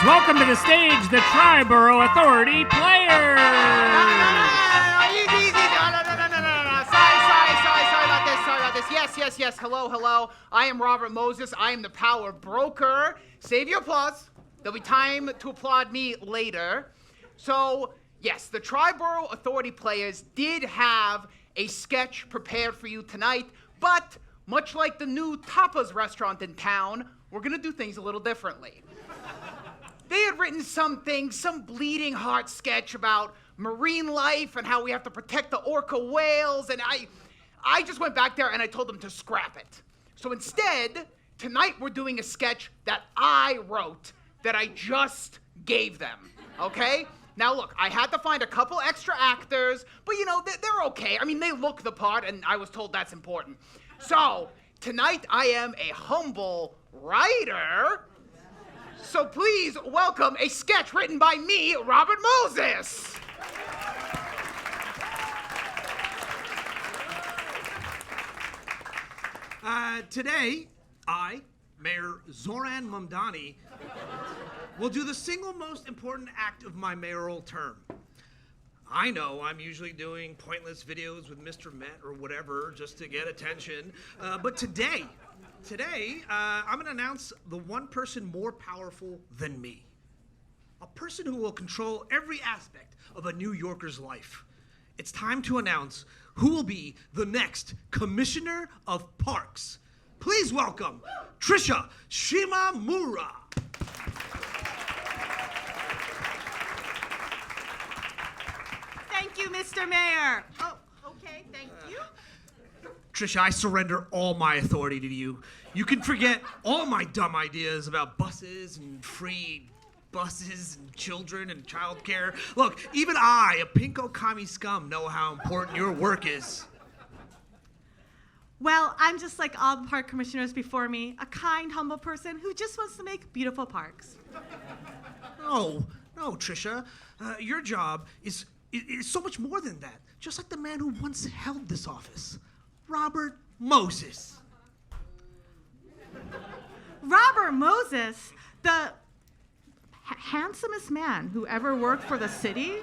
welcome to the stage the Triborough Authority players. Easy. No. Sorry about this. Yes. Hello. I am Robert Moses. I am the power broker. Save your applause. There'll be time to applaud me later. So, yes, the Triborough Authority players did have a sketch prepared for you tonight, but much like the new tapas restaurant in town, we're gonna do things a little differently. They had written some bleeding heart sketch about marine life and how we have to protect the orca whales, and I just went back there and I told them to scrap it. So instead, tonight we're doing a sketch that I wrote that I just gave them, okay? Now look, I had to find a couple extra actors, but they're okay. I mean, they look the part, and I was told that's important. So, tonight I am a humble writer, so please welcome a sketch written by me, Robert Moses. Today, I, Mayor Zoran Mamdani, will do the single most important act of my mayoral term. I know I'm usually doing pointless videos with Mr. Met or whatever just to get attention, but today, I'm gonna announce the one person more powerful than me. A person who will control every aspect of a New Yorker's life. It's time to announce who will be the next Commissioner of Parks. Please welcome Trisha Shimamura. Thank you, Mr. Mayor. Oh, okay, thank you. Trisha, I surrender all my authority to you. You can forget all my dumb ideas about buses and free buses and children and childcare. Look, even I, a pinko commie scum, know how important your work is. Well, I'm just like all the park commissioners before me, a kind, humble person who just wants to make beautiful parks. No, Trisha. Your job is so much more than that. Just like the man who once held this office, Robert Moses. Robert Moses, the handsomest man who ever worked for the city?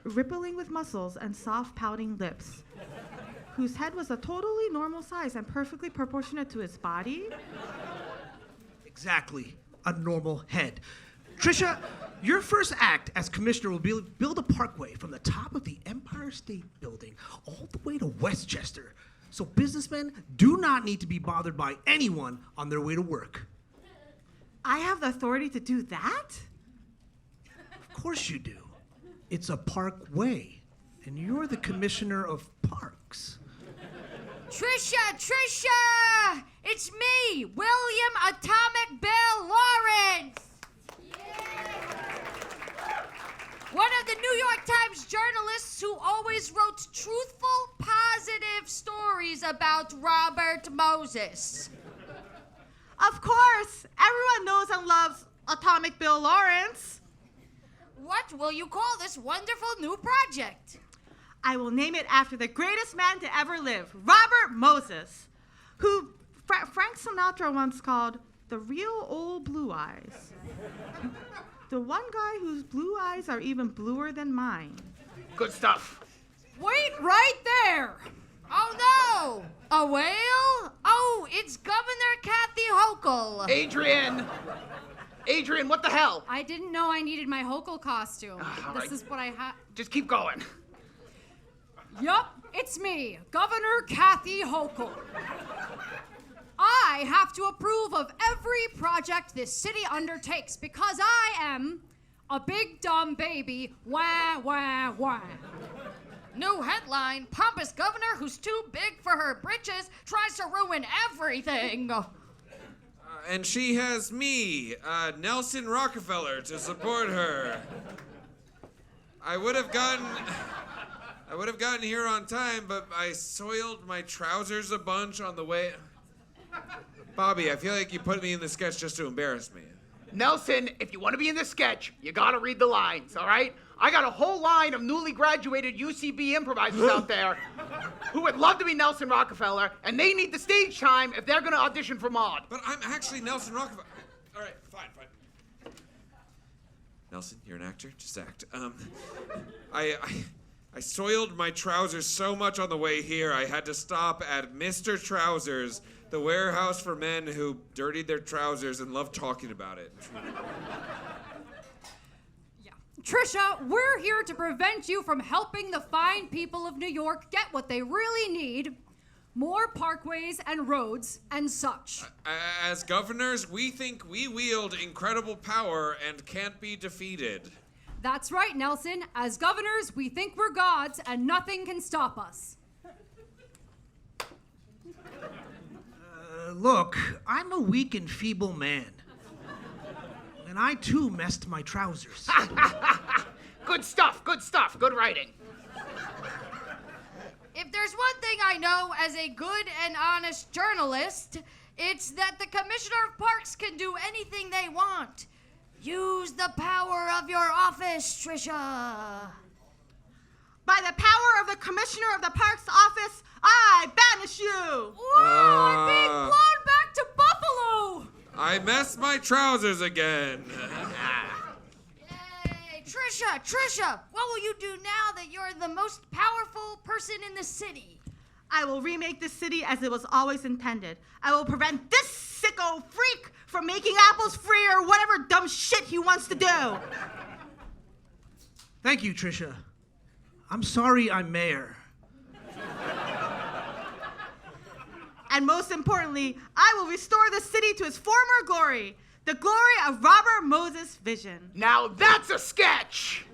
Rippling with muscles and soft pouting lips, whose head was a totally normal size and perfectly proportionate to his body? Exactly, a normal head. Trisha, your first act as commissioner will be build a parkway from the top of the Empire State Building all the way to Westchester, so businessmen do not need to be bothered by anyone on their way to work. I have the authority to do that? Of course you do. It's a parkway, and you're the commissioner of parks. Trisha! It's me, William Atomic Bill Lawrence! One of the New York Times journalists who always wrote truthful, positive stories about Robert Moses. Of course! Everyone knows and loves Atomic Bill Lawrence. What will you call this wonderful new project? I will name it after the greatest man to ever live, Robert Moses, who Frank Sinatra once called the real old blue eyes. The one guy whose blue eyes are even bluer than mine. Good stuff. Wait right there! Oh no! A whale? Oh, it's Governor Kathy Hochul. Adrienne, what the hell? I didn't know I needed my Hochul costume. This is what I had. Just keep going. Yup, it's me, Governor Kathy Hochul. I have to approve of every project this city undertakes because I am a big dumb baby. Wah, wah, wah. New headline, pompous governor who's too big for her britches tries to ruin everything. And she has me, Nelson Rockefeller, to support her. I would have gotten here on time, but I soiled my trousers a bunch on the way. Bobby, I feel like you put me in the sketch just to embarrass me. Nelson, if you want to be in this sketch, you gotta read the lines, all right? I got a whole line of newly graduated UCB improvisers out there who would love to be Nelson Rockefeller, and they need the stage time if they're gonna audition for Maude. But I'm actually Nelson Rockefeller. All right, fine. Nelson, you're an actor. Just act. I soiled my trousers so much on the way here, I had to stop at Mr. Trousers, the warehouse for men who dirtied their trousers and love talking about it. Yeah. Trisha, we're here to prevent you from helping the fine people of New York get what they really need. More parkways and roads and such. As governors, we think we wield incredible power and can't be defeated. That's right, Nelson. As governors, we think we're gods and nothing can stop us. Look, I'm a weak and feeble man. And I too messed my trousers. Good stuff, good writing. If there's one thing I know as a good and honest journalist, it's that the Commissioner of Parks can do anything they want. Use the power of your office, Trisha. By the power of the Commissioner of the Parks office, I banish you. Whoa, I'm being blown back to Buffalo. I messed my trousers again. Yay, Trisha, what will you do now that you're the most powerful person in the city? I will remake this city as it was always intended. I will prevent this sicko freak from making apples free or whatever dumb shit he wants to do. Thank you, Trisha. I'm sorry I'm mayor. And most importantly, I will restore the city to its former glory, the glory of Robert Moses' vision. Now that's a sketch!